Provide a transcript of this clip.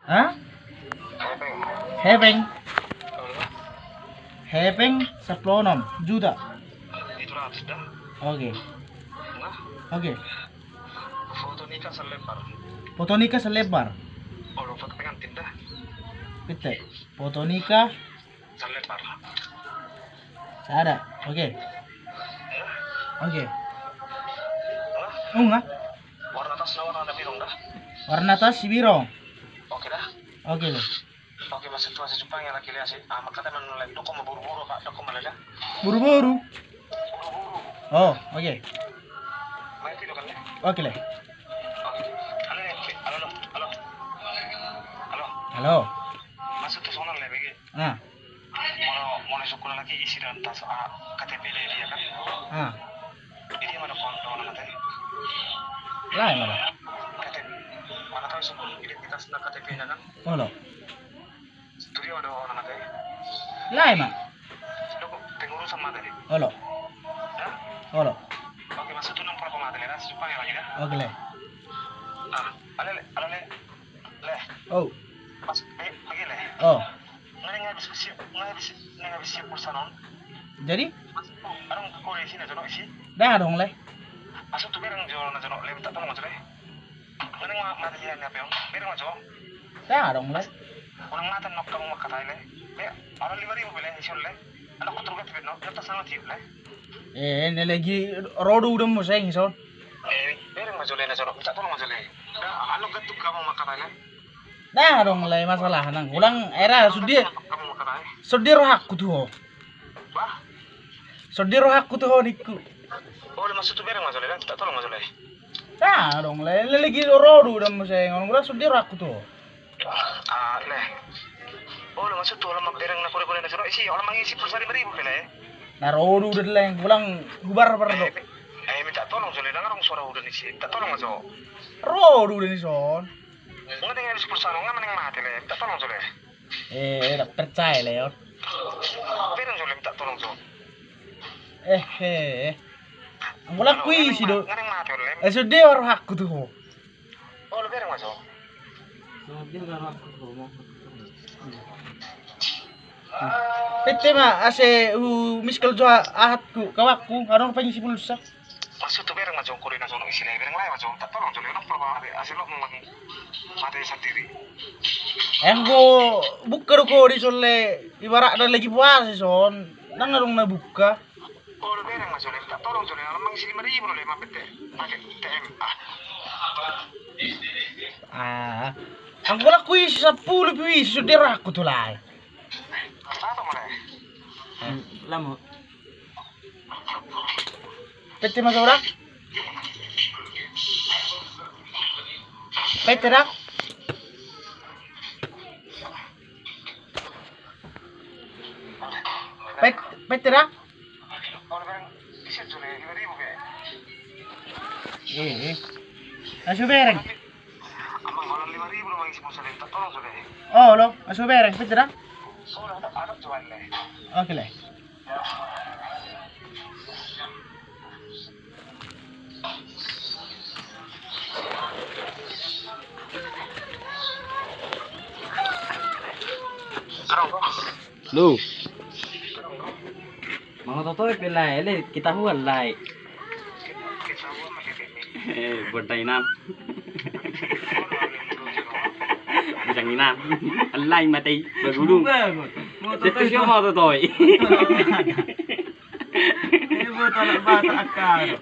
Hah? Hepeng. Hepeng 16 juta. Itu ratus dah. Oke. Nah, Oke. foto nikah selebar. Foto nikah selebar. Oh, foto pengantin dah. Bete. Foto nikah Selebar. ada. Oke. Oke. Nah, Unga. warna tasnya warna biru dah. Warna tas biru. Oke dah. Oke lo. Oke, masih tua si Jepang yang laki lihat makanya menolak doko mau buru-buru kak, doko malah dah. Buru-buru. Buru-buru. Oh, oke. Main video kan ya? Oke le. Oke. Halo, halo, halo, halo. Halo. Masuk tuh sono le begi. Ah. Mau sekolah lagi isi dan tas KTP le dia kan. Ah. Ini mana foto nama teh? Lah mana? KTP. Mana tahu sekolah identitas dan KTP-nya kan? Oh lo. Studio ada nama teh. Lah mah. Doko pengurus sama tadi. Oh lo. Dah. Oh lo. Oke, masuk tuh nomor pemateri lah, si Jepang yang lagi dah. Oke le. Ale le. Oh. Mas, begini. Oh. Nggak habis siap pulsa non. Jadi? Mas, arang kau isi na jono isi. Dah dong le. Masuk tuh bereng jono na jono, le tak tolong aja deh. Nggak mati ya nih apa yang? Bereng aja. Dah dong le. Orang mati nok kamu makan aja le. Ya, orang 5.000 beli isi le. Anak aku terus betul no, kita sangat tiup le. Ini lagi rodo udah mau sayang son. Bereng aja le na jono, tak tolong aja le. Anak gatuk kamu makan aja le. Dah dong le masalah nang. Ulang era sudir. Kamu makan aja. Sudir hakku tuh. Bah. Sudir hakku tuh niku. Oh, le masuk tuh bereng aja le, tak tolong aja le. Dah dong le lagi rodo udah mau sayang. Orang udah sudir hakku tuh. Le. Oh, le masuk tuh lama bereng na kore-kore na jono isi, orang mangisi pulsa 5.000 beli. Nah rodo udah leng. Ulang gubar perdo. Minta tolong soalnya dengar orang suara udah nih sih. Minta tolong aja. Rodo udah nih son. Nggak dengar di pulsa nggak mending mati le. Minta tolong soalnya. Udah percaya le yon. Bereng soalnya minta tolong so. Ulang kuis itu. Nggak dengar mati le. Sudir hakku tuh. Oh, lu bereng aja. Pete mah ase miskal jo ahatku kawakku karena pengisi pulsa. Masuk tuh bereng aja kurin aja isi le. Bereng lain aja. Minta tolong soalnya. Kenapa mati? Asal lo memang mati sendiri. Engko buka ko di sole ibarat ada lagi puasa son. Nang ngarung na buka. Oh, lu bereng aja le. Minta tolong soalnya. Orang mengisi 5.000 le. Mapet deh. Pakai TM. Ang wala kuis sa pulo puis sudir aku tuh lah. Apa mana? Lamo. Pete mas orang? Pete rak? Pete rak? Oh, lu bereng isi tuh le. 5.000 be. Asu bereng. Amang orang 5.000 lo mengisi pulsa le. Minta tolong soalnya. Oh lo, asu bereng pete rak? Oh, ada jual le. Oke le. Lu. Mga totoo pila ele kita huwal lai. Bantay na. Isang ina. Alay matay bagulong. Dito siya mga totoo. Ibu tolak bata akar.